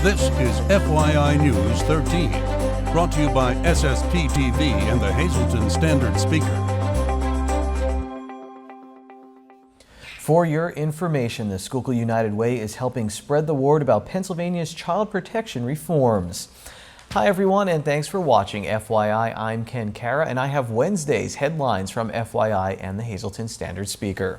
This is FYI News 13, brought to you by SSPTV and the Hazleton Standard Speaker. For your information, the Schuylkill United Way is helping spread the word about Pennsylvania's child protection reforms. Hi everyone, and thanks for watching FYI. I'm Ken Kara, and I have Wednesday's headlines from FYI and the Hazleton Standard Speaker.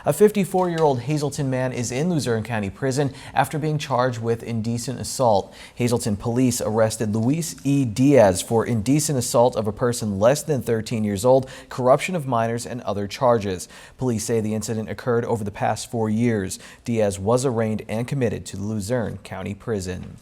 A 54-year-old Hazleton man is in Luzerne County Prison after being charged with indecent assault. Hazleton police arrested Luis E. Diaz for indecent assault of a person less than 13 years old, corruption of minors, and other charges. Police say the incident occurred over the past 4 years. Diaz was arraigned and committed to the Luzerne County Prison.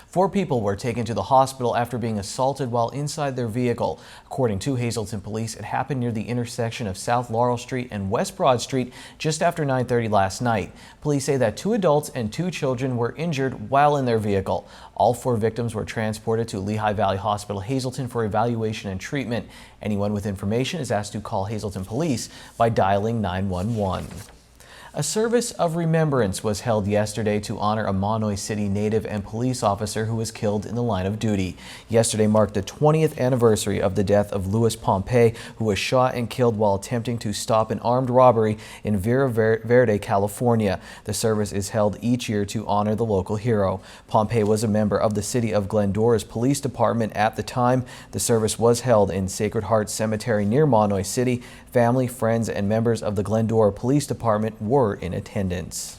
4 people were taken to the hospital after being assaulted while inside their vehicle. According to Hazleton police, it happened near the intersection of South Laurel Street and West Broad Street just after 9:30 last night. Police say that 2 adults and 2 children were injured while in their vehicle. All 4 victims were transported to Lehigh Valley Hospital Hazleton for evaluation and treatment. Anyone with information is asked to call Hazleton Police by dialing 911. A service of remembrance was held yesterday to honor a Monoy City native and police officer who was killed in the line of duty. Yesterday marked the 20th anniversary of the death of Louis Pompey, who was shot and killed while attempting to stop an armed robbery in Vera Verde, California. The service is held each year to honor the local hero. Pompey was a member of the City of Glendora's police department at the time. The service was held in Sacred Heart Cemetery near Monoy City. Family, friends, and members of the Glendora Police Department were in attendance.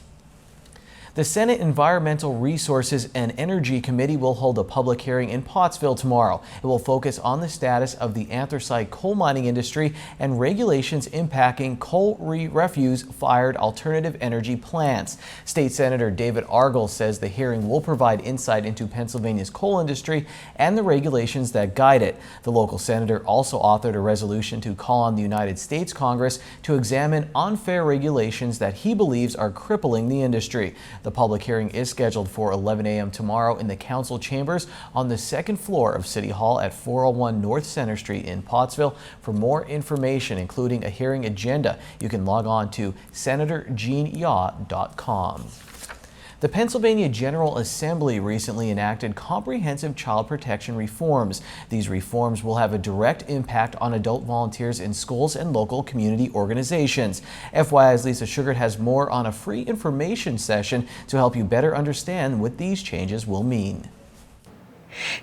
The Senate Environmental Resources and Energy Committee will hold a public hearing in Pottsville tomorrow. It will focus on the status of the anthracite coal mining industry and regulations impacting coal refuse-fired alternative energy plants. State Senator David Argall says the hearing will provide insight into Pennsylvania's coal industry and the regulations that guide it. The local senator also authored a resolution to call on the United States Congress to examine unfair regulations that he believes are crippling the industry. The public hearing is scheduled for 11 a.m. tomorrow in the council chambers on the 2nd floor of City Hall at 401 North Center Street in Pottsville. For more information, including a hearing agenda, you can log on to senatorjeanyaw.com. The Pennsylvania General Assembly recently enacted comprehensive child protection reforms. These reforms will have a direct impact on adult volunteers in schools and local community organizations. FYI's Lisa Sugart has more on a free information session to help you better understand what these changes will mean.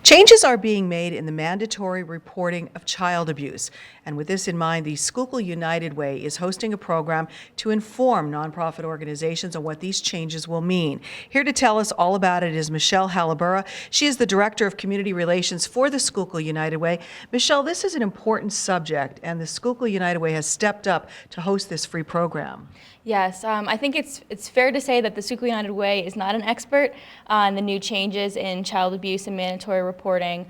Changes are being made in the mandatory reporting of child abuse. And with this in mind, the Schuylkill United Way is hosting a program to inform nonprofit organizations on what these changes will mean. Here to tell us all about it is Michelle Halibura. She is the Director of Community Relations for the Schuylkill United Way. Michelle, this is an important subject, and the Schuylkill United Way has stepped up to host this free program. Yes, I think it's fair to say that the Schuylkill United Way is not an expert on the new changes in child abuse and mandatory reporting.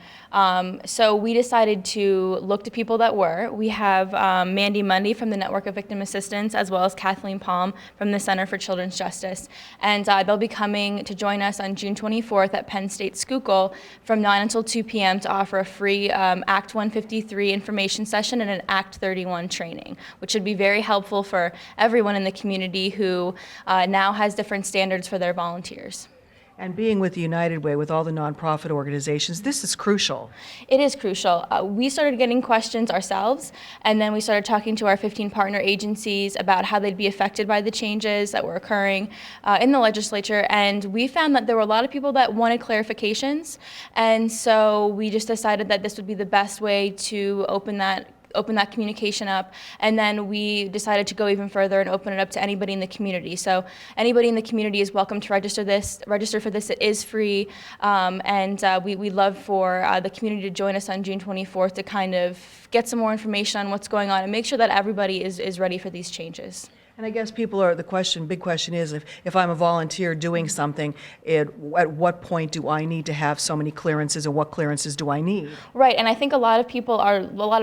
So we decided to look to people that were. We have Mandy Mundy from the Network of Victim Assistance, as well as Kathleen Palm from the Center for Children's Justice. And they'll be coming to join us on June 24th at Penn State Schuylkill from 9 until 2 p.m. to offer a free Act 153 information session and an Act 31 training, which should be very helpful for everyone in the community who now has different standards for their volunteers. And being with the United Way, with all the nonprofit organizations, this is crucial. It is crucial. We started getting questions ourselves, and then we started talking to our 15 partner agencies about how they'd be affected by the changes that were occurring in the legislature, and we found that there were a lot of people that wanted clarifications, and so we just decided that this would be the best way to open that communication up, and then we decided to go even further and open it up to anybody in the community. So anybody in the community is welcome to register for this. It is free, and we'd love for the community to join us on June 24th to kind of get some more information on what's going on and make sure that everybody is ready for these changes. And I guess people are, big question is, if I'm a volunteer doing something, at what point do I need to have so many clearances, or what clearances do I need? Right, and I think a lot of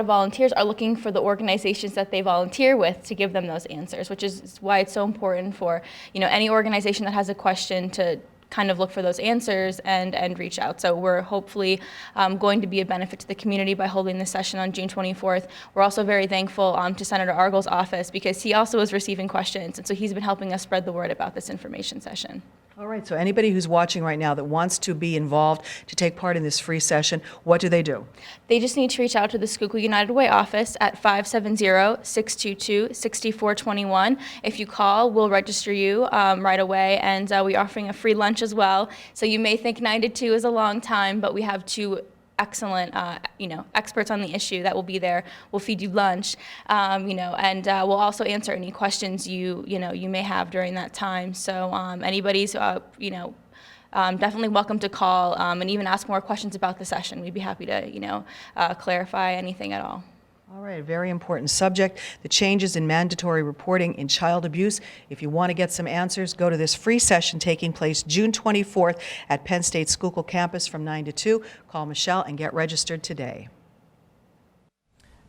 volunteers are looking for the organizations that they volunteer with to give them those answers, which is why it's so important for, any organization that has a question to kind of look for those answers and reach out. So we're hopefully going to be a benefit to the community by holding this session on June 24th. We're also very thankful to Senator Argall's office because he also is receiving questions, and so he's been helping us spread the word about this information session. All right, so anybody who's watching right now that wants to be involved, to take part in this free session, what do they do? They just need to reach out to the Schuylkill United Way office at 570-622-6421. If you call, we'll register you right away, and we're offering a free lunch as well. So you may think 9 to 2 is a long time, but we have two excellent, experts on the issue that will be there. We'll feed you lunch, and we'll also answer any questions you may have during that time. So anybody's, definitely welcome to call and even ask more questions about the session. We'd be happy to, clarify anything at all. All right, a very important subject, the changes in mandatory reporting in child abuse. If you want to get some answers, go to this free session taking place June 24th at Penn State Schuylkill campus from 9 to 2. Call Michelle and get registered today.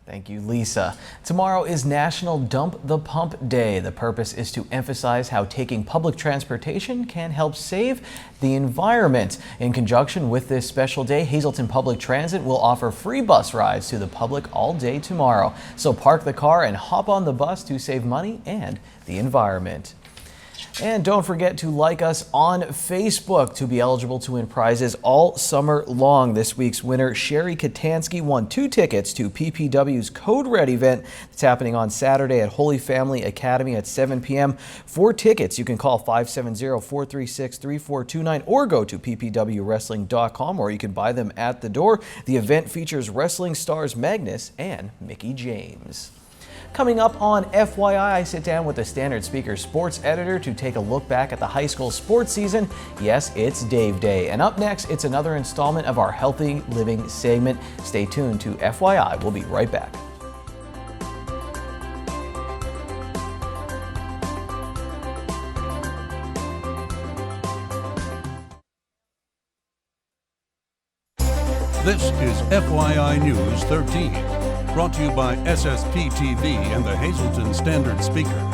Thank you, Lisa. Tomorrow is National Dump the Pump Day. The purpose is to emphasize how taking public transportation can help save the environment. In conjunction with this special day, Hazleton Public Transit will offer free bus rides to the public all day tomorrow. So park the car and hop on the bus to save money and the environment. And don't forget to like us on Facebook to be eligible to win prizes all summer long. This week's winner, Sherry Katansky, won 2 tickets to PPW's Code Red event. It's happening on Saturday at Holy Family Academy at 7 p.m. For tickets, you can call 570-436-3429 or go to ppwwrestling.com, or you can buy them at the door. The event features wrestling stars Magnus and Mickie James. Coming up on FYI, I sit down with the Standard Speaker sports editor to take a look back at the high school sports season. Yes, it's Dave Day. And up next, it's another installment of our Healthy Living segment. Stay tuned to FYI. We'll be right back. This is FYI News 13, brought to you by SSPTV and the Hazleton Standard Speaker.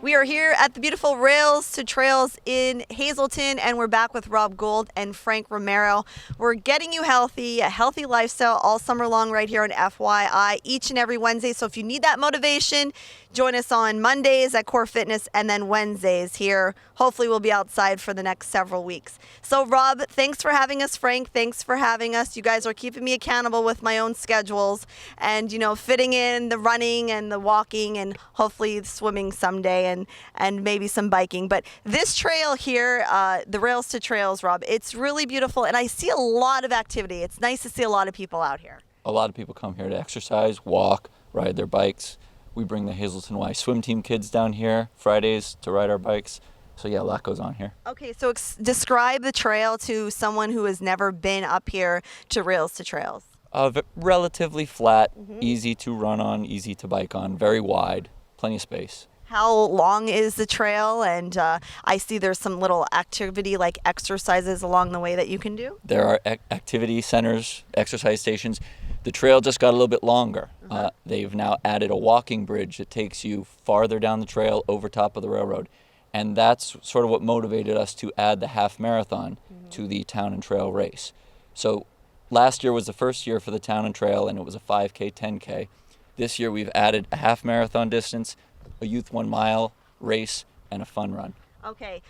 We are here at the beautiful Rails to Trails in Hazleton, and we're back with Rob Gold and Frank Romero. We're getting you healthy, a healthy lifestyle all summer long right here on FYI each and every Wednesday. So if you need that motivation, join us on Mondays at Core Fitness and then Wednesdays here. Hopefully we'll be outside for the next several weeks. So Rob, thanks for having us. Frank, thanks for having us. You guys are keeping me accountable with my own schedules and, fitting in the running and the walking and hopefully the swimming someday and maybe some biking. But this trail here, the Rails to Trails, Rob, it's really beautiful and I see a lot of activity. It's nice to see a lot of people out here. A lot of people come here to exercise, walk, ride their bikes. We bring the Hazleton Y swim team kids down here Fridays to ride our bikes. So yeah, a lot goes on here. Okay, so describe the trail to someone who has never been up here to Rails to Trails. Relatively flat, easy to run on, easy to bike on, very wide, plenty of space. How long is the trail? And I see there's some little activity like exercises along the way that you can do. There are activity centers, exercise stations. The trail just got a little bit longer. They've now added a walking bridge that takes you farther down the trail over top of the railroad. And that's sort of what motivated us to add the half marathon to the town and trail race. So last year was the first year for the town and trail, and it was a 5K, 10K. This year we've added a half marathon distance, a youth 1 mile race, and a fun run. Okay,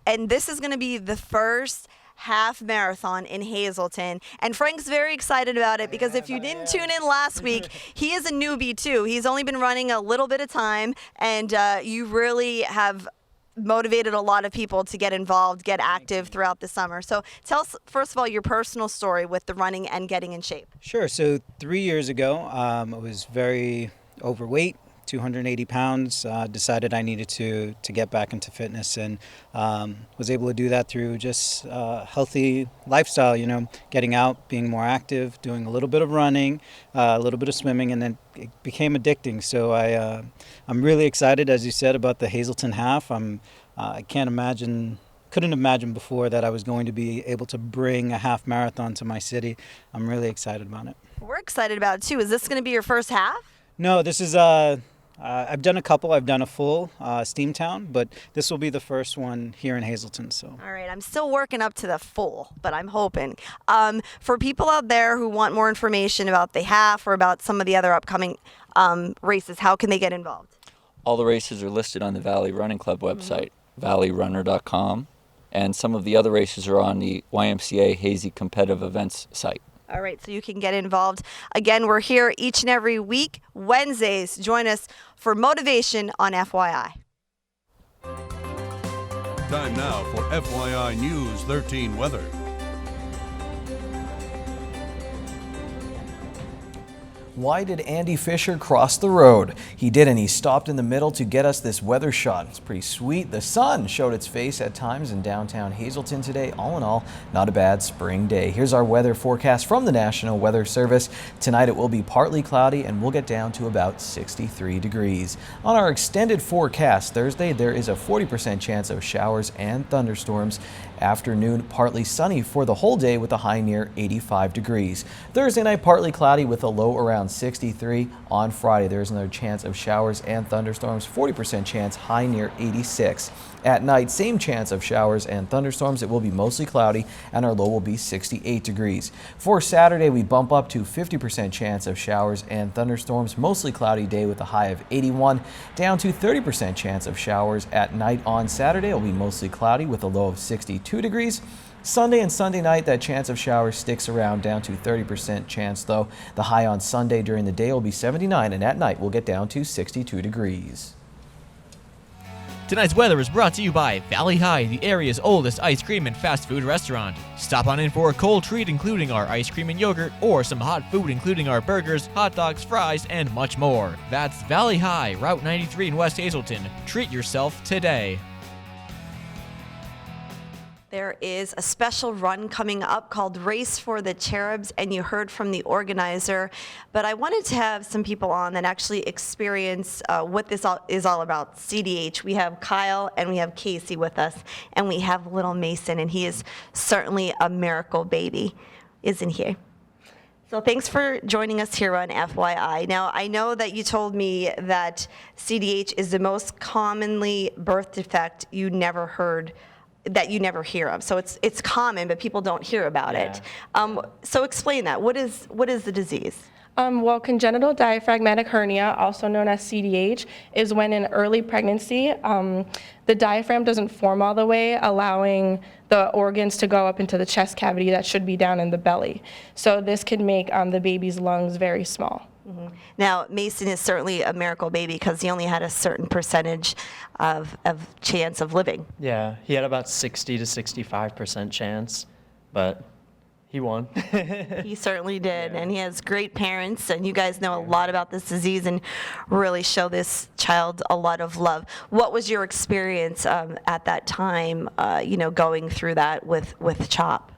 and this is going to be the first half marathon in Hazleton, and Frank's very excited about it because if you didn't tune in last week, he is a newbie too. He's only been running a little bit of time, and you really have motivated a lot of people to get involved, get active throughout the summer. So tell us, first of all, your personal story with the running and getting in shape. Sure. So 3 years ago, I was very overweight, 280 pounds, decided I needed to get back into fitness, and was able to do that through just healthy lifestyle, getting out, being more active, doing a little bit of running, a little bit of swimming, and then it became addicting. So I'm really excited, as you said, about the Hazleton half. I couldn't imagine before that I was going to be able to bring a half marathon to my city. I'm really excited about it. We're excited about it too. Is this going to be your first half? No, this is I've done a couple. I've done a full Steamtown, but this will be the first one here in Hazleton. So. All right, I'm still working up to the full, but I'm hoping. For people out there who want more information about the half or about some of the other upcoming races, how can they get involved? All the races are listed on the Valley Running Club website. valleyrunner.com. And some of the other races are on the YMCA Hazy Competitive Events site. All right, so you can get involved. Again, we're here each and every week. Wednesdays, join us for motivation on FYI. Time now for FYI News 13 weather. Why did Andy Fisher cross the road? He did, and he stopped in the middle to get us this weather shot. It's pretty sweet. The sun showed its face at times in downtown Hazleton today. All in all, not a bad spring day. Here's our weather forecast from the National Weather Service. Tonight it will be partly cloudy and we'll get down to about 63 degrees. On our extended forecast Thursday, there is a 40% chance of showers and thunderstorms. Afternoon, partly sunny for the whole day with a high near 85 degrees. Thursday night, partly cloudy with a low around 63. On Friday, there is another chance of showers and thunderstorms, 40% chance, high near 86. At night, same chance of showers and thunderstorms. It will be mostly cloudy and our low will be 68 degrees. For Saturday, we bump up to 50% chance of showers and thunderstorms, mostly cloudy day with a high of 81, down to 30% chance of showers at night on Saturday. It will be mostly cloudy with a low of 62 degrees. Sunday and Sunday night, that chance of showers sticks around, down to 30% chance though. The high on Sunday during the day will be 79 and at night we'll get down to 62 degrees. Tonight's weather is brought to you by Valley High, the area's oldest ice cream and fast food restaurant. Stop on in for a cold treat including our ice cream and yogurt, or some hot food including our burgers, hot dogs, fries, and much more. That's Valley High, Route 93 in West Hazleton. Treat yourself today. There is a special run coming up called Race for the Cherubs, and you heard from the organizer. But I wanted to have some people on that actually experience what this is all about, CDH. We have Kyle and we have Casey with us, and we have little Mason, and he is certainly a miracle baby, isn't he? So thanks for joining us here on FYI. Now, I know that you told me that CDH is the most commonly birth defect you never hear of. So it's common, but people don't hear about it. So explain that. What is the disease? Well, congenital diaphragmatic hernia, also known as CDH, is when in early pregnancy, the diaphragm doesn't form all the way, allowing the organs to go up into the chest cavity that should be down in the belly. So this can make the baby's lungs very small. Mm-hmm. Now, Mason is certainly a miracle baby because he only had a certain percentage of chance of living. Yeah, he had about 60 to 65% chance, but he won. He certainly did, and he has great parents, and you guys know a lot about this disease and really show this child a lot of love. What was your experience at that time, going through that with Chop?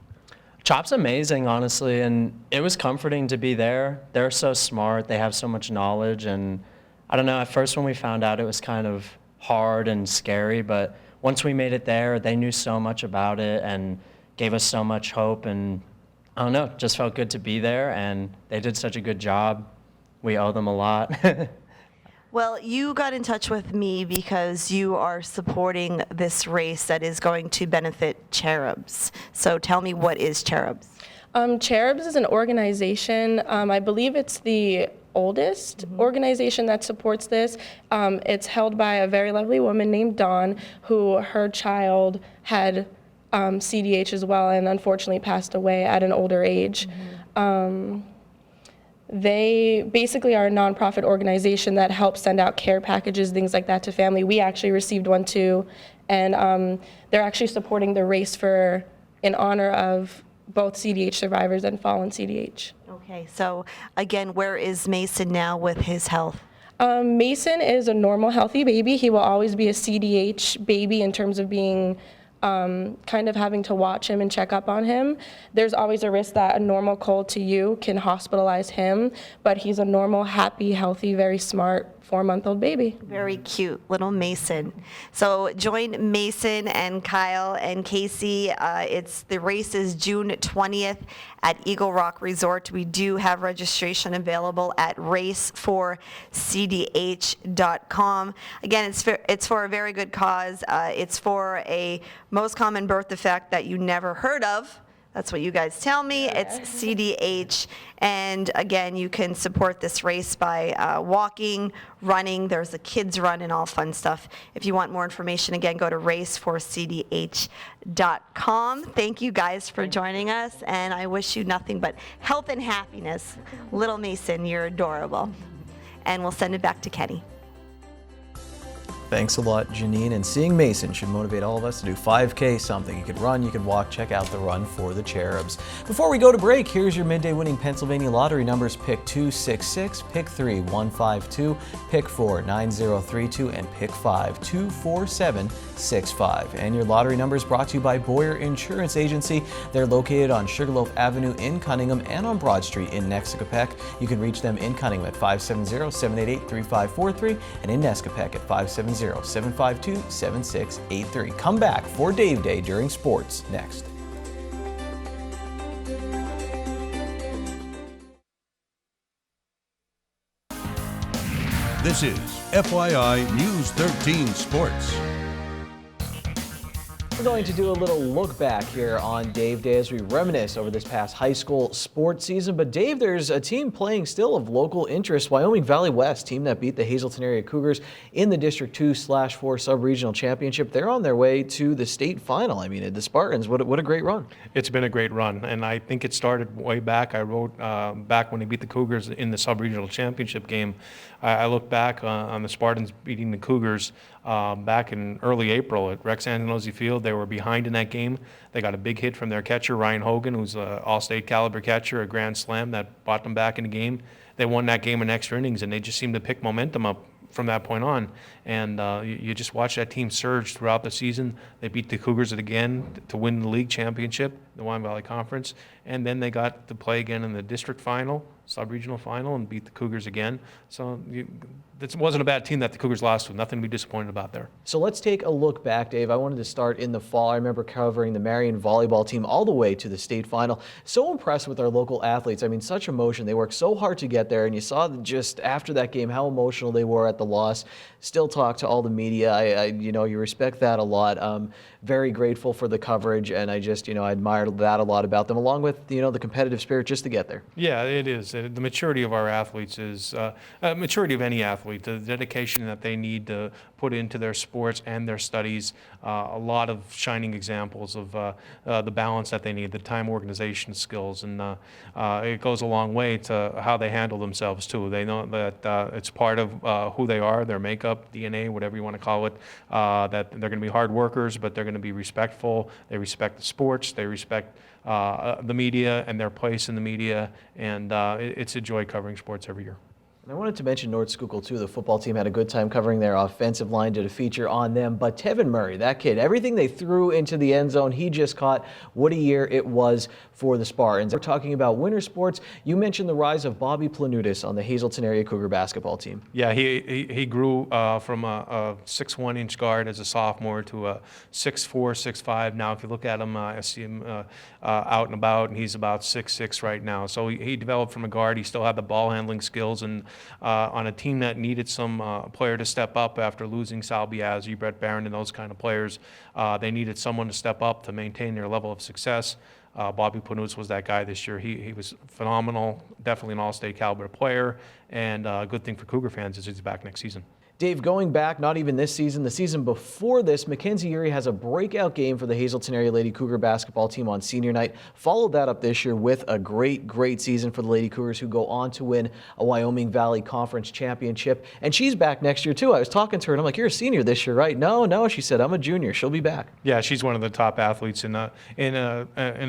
Chop's amazing, honestly, and it was comforting to be there. They're so smart. They have so much knowledge, and I don't know, at first when we found out it was kind of hard and scary, but once we made it there, they knew so much about it and gave us so much hope, and I don't know, it just felt good to be there, and they did such a good job. We owe them a lot. Well, you got in touch with me because you are supporting this race that is going to benefit Cherubs. So tell me, what is Cherubs? Cherubs is an organization, I believe it's the oldest organization that supports this. It's held by a very lovely woman named Dawn, who her child had CDH as well and unfortunately passed away at an older age. They basically are a nonprofit organization that helps send out care packages, things like that to family. We actually received one too, and they're actually supporting the race in honor of both CDH survivors and fallen CDH. Okay, so again, where is Mason now with his health? Mason is a normal, healthy baby. He will always be a CDH baby in terms of being kind of having to watch him and check up on him. There's always a risk that a normal cold to you can hospitalize him, but he's a normal, happy, healthy, very smart 4-month-old baby. Very cute, little Mason. So join Mason and Kyle and Casey. The race is June 20th at Eagle Rock Resort. We do have registration available at raceforcdh.com. Again, it's for a very good cause. It's for a most common birth defect that you never heard of, That's what you guys tell me. It's CDH. And again, you can support this race by walking, running. There's a kids run and all fun stuff. If you want more information, again, go to raceforcdh.com. Thank you guys for joining us, and I wish you nothing but health and happiness. Little Mason, you're adorable. And we'll send it back to Kenny. Thanks a lot, Janine. And seeing Mason should motivate all of us to do 5K something. You could run, you could walk. Check out the Run for the Cherubs. Before we go to break, here's your midday winning Pennsylvania lottery numbers. Pick 266, pick 3 152, pick 4 9032, and pick 5 24765. And your lottery numbers brought to you by Boyer Insurance Agency. They're located on Sugarloaf Avenue in Cunningham and on Broad Street in Nescopec. You can reach them in Cunningham at 570-788-3543 and in Nescopec at 570-752-7683. Come back for Dave Day during sports next. This is FYI News 13 Sports. We're going to do a little look back here on Dave Day as we reminisce over this past high school sports season. But Dave, there's a team playing still of local interest, Wyoming Valley West, team that beat the Hazelton area Cougars in the District 2/4 Sub-Regional Championship. They're on their way to the state final. I mean, the Spartans, what a great run. It's been a great run, and I think it started way back. I wrote back when they beat the Cougars in the Sub-Regional Championship game. I look back on the Spartans beating the Cougars back in early April at Rex Antonozzi Field. They were behind in that game. They got a big hit from their catcher, Ryan Hogan, who's an all-state caliber catcher, a grand slam that brought them back in the game. They won that game in extra innings, and they just seemed to pick momentum up from that point on. And you just watch that team surge throughout the season. They beat the Cougars again to win the league championship, the Wyoming Valley Conference, and then they got to play again in the district final, sub-regional final, and beat the Cougars again. So it wasn't a bad team that the Cougars lost to. Nothing to be disappointed about there. So let's take a look back, Dave. I wanted to start in the fall. I remember covering the Marion volleyball team all the way to the state final. So impressed with our local athletes. I mean, such emotion. They worked so hard to get there, and you saw just after that game how emotional they were at the loss. Still talk to all the media. You respect that a lot. Very grateful for the coverage, and I just, I admired that a lot about them, along with, the competitive spirit just to get there. Yeah, it is. The maturity of our athletes is maturity of any athlete, the dedication that they need to put into their sports and their studies. A lot of shining examples of the balance that they need, the time organization skills, and it goes a long way to how they handle themselves too. They know that it's part of who they are, their makeup, DNA, whatever you want to call it, that they're going to be hard workers, but they're going to be respectful. They respect the sports. They respect the media and their place in the media, and it's a joy covering sports every year. I wanted to mention North Schuylkill too. The football team had a good time covering their offensive line, did a feature on them. But Tevin Murray, that kid, everything they threw into the end zone, he just caught. What a year it was for the Spartans. We're talking about winter sports. You mentioned the rise of Bobby Planutis on the Hazelton area Cougar basketball team. Yeah, he grew from a 6'1" guard as a sophomore to a 6'4", 6'5". Now, if you look at him, I see him out and about, and he's about 6'6" right now. So he developed from a guard. He still had the ball handling skills, and on a team that needed some player to step up after losing Sal Biazzi, Brett Barron, and those kind of players, they needed someone to step up to maintain their level of success. Bobby Planutis was that guy this year. He was phenomenal, definitely an all-state caliber player, and a good thing for Cougar fans is he's back next season. Dave, going back, not even this season, the season before this, Mackenzie Urey has a breakout game for the Hazelton area Lady Cougar basketball team on senior night. Followed that up this year with a great season for the Lady Cougars, who go on to win a Wyoming Valley Conference championship. And she's back next year too. I was talking to her and I'm like, you're a senior this year, right? No, she said, I'm a junior. She'll be back. Yeah, she's one of the top athletes in a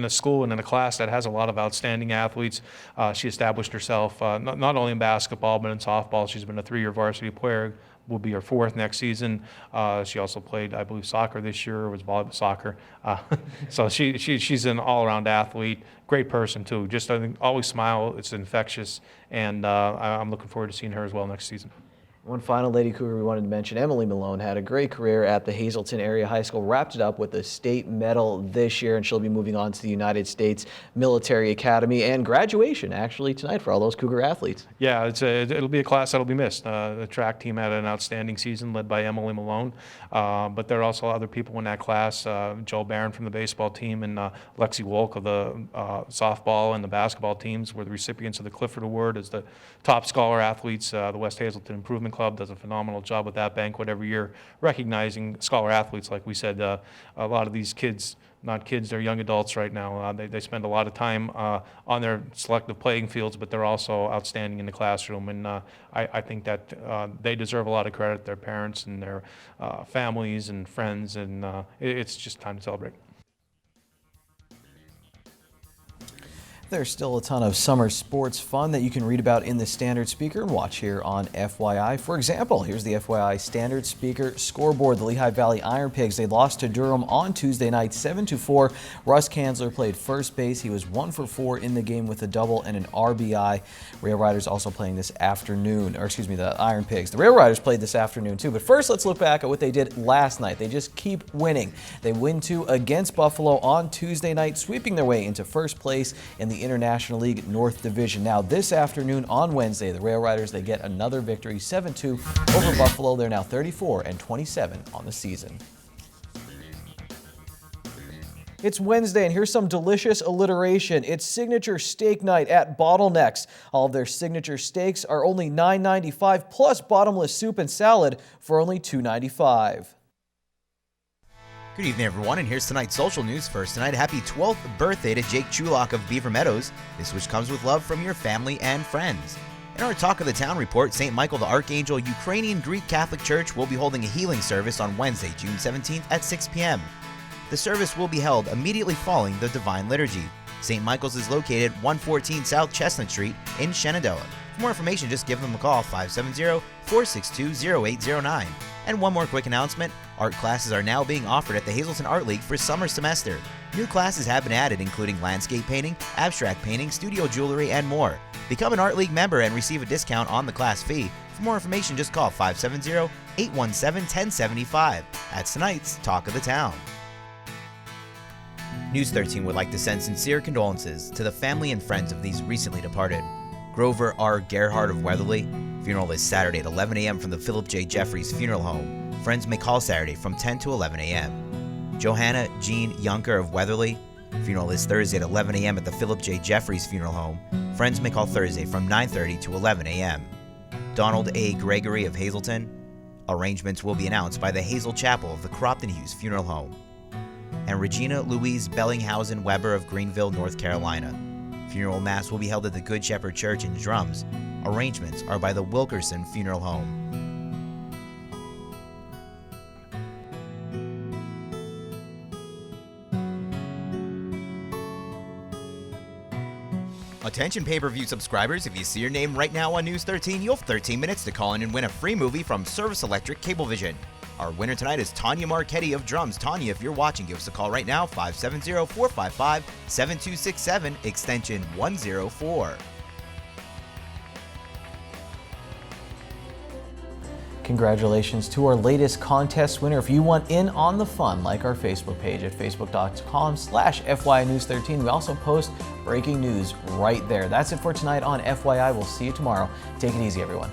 school and in a class that has a lot of outstanding athletes. She established herself not only in basketball but in softball. She's been a 3-year varsity player. Will be her 4th next season. She also played, I believe, soccer this year, or was volleyball soccer. So she's an all-around athlete, great person too. Just I think always smile, it's infectious, and I'm looking forward to seeing her as well next season. One final Lady Cougar we wanted to mention, Emily Malone, had a great career at the Hazleton Area High School, wrapped it up with a state medal this year, and she'll be moving on to the United States Military Academy and graduation actually tonight for all those Cougar athletes. Yeah, it'll be a class that'll be missed. The track team had an outstanding season led by Emily Malone, but there are also other people in that class. Joe Barron from the baseball team and Lexi Wolk of the softball and the basketball teams were the recipients of the Clifford Award as the top scholar athletes. The West Hazleton Improvement Club does a phenomenal job with that banquet every year, recognizing scholar athletes. Like we said, a lot of these kids, not kids, they're young adults right now. They spend a lot of time on their selective playing fields, but they're also outstanding in the classroom. And I think that they deserve a lot of credit, their parents and their families and friends, and it's just time to celebrate. There's still a ton of summer sports fun that you can read about in the Standard Speaker and watch here on FYI. For example, here's the FYI Standard Speaker scoreboard. The Lehigh Valley Iron Pigs, they lost to Durham on Tuesday night 7-4. Russ Kanzler played first base. He was 1 for 4 in the game with a double and an RBI. Rail Riders also playing this afternoon, or excuse me, the Iron Pigs. The Rail Riders played this afternoon too, but first let's look back at what they did last night. They just keep winning. They win 2 against Buffalo on Tuesday night, sweeping their way into first place in the International League North Division. Now this afternoon on Wednesday, the Rail Riders, they get another victory, 7-2 over Buffalo. They're now 34-27 on the season. It's Wednesday, and here's some delicious alliteration. It's signature steak night at Bottlenecks. All of their signature steaks are only $9.95 plus bottomless soup and salad for only $2.95. Good evening, everyone, and here's tonight's social news. First tonight, happy 12th birthday to Jake Chulak of Beaver Meadows. This wish comes with love from your family and friends. In our Talk of the Town report, St. Michael the Archangel Ukrainian Greek Catholic Church will be holding a healing service on Wednesday, June 17th at 6 p.m. The service will be held immediately following the Divine Liturgy. St. Michael's is located 114 South Chestnut Street in Shenandoah. For more information, just give them a call, 570-462-0809. And one more quick announcement, art classes are now being offered at the Hazleton Art League for summer semester. New classes have been added, including landscape painting, abstract painting, studio jewelry, and more. Become an Art League member and receive a discount on the class fee. For more information, just call 570-817-1075. That's tonight's Talk of the Town. News 13 would like to send sincere condolences to the family and friends of these recently departed. Grover R. Gerhardt of Weatherly. Funeral is Saturday at 11 a.m. from the Philip J. Jeffries Funeral Home. Friends may call Saturday from 10 to 11 a.m. Johanna Jean Yunker of Weatherly. Funeral is Thursday at 11 a.m. at the Philip J. Jeffries Funeral Home. Friends may call Thursday from 9:30 to 11 a.m. Donald A. Gregory of Hazleton. Arrangements will be announced by the Hazel Chapel of the Cropton Hughes Funeral Home. And Regina Louise Bellinghausen Weber of Greenville, North Carolina. Funeral Mass will be held at the Good Shepherd Church in Drums. Arrangements are by the Wilkerson Funeral Home. Attention pay-per-view subscribers, if you see your name right now on News 13, you'll have 13 minutes to call in and win a free movie from Service Electric Cablevision. Our winner tonight is Tanya Marchetti of Drums. Tanya, if you're watching, give us a call right now, 570-455-7267, extension 104. Congratulations to our latest contest winner. If you want in on the fun, like our Facebook page at facebook.com/FYI News 13. We also post breaking news right there. That's it for tonight on FYI. We'll see you tomorrow. Take it easy, everyone.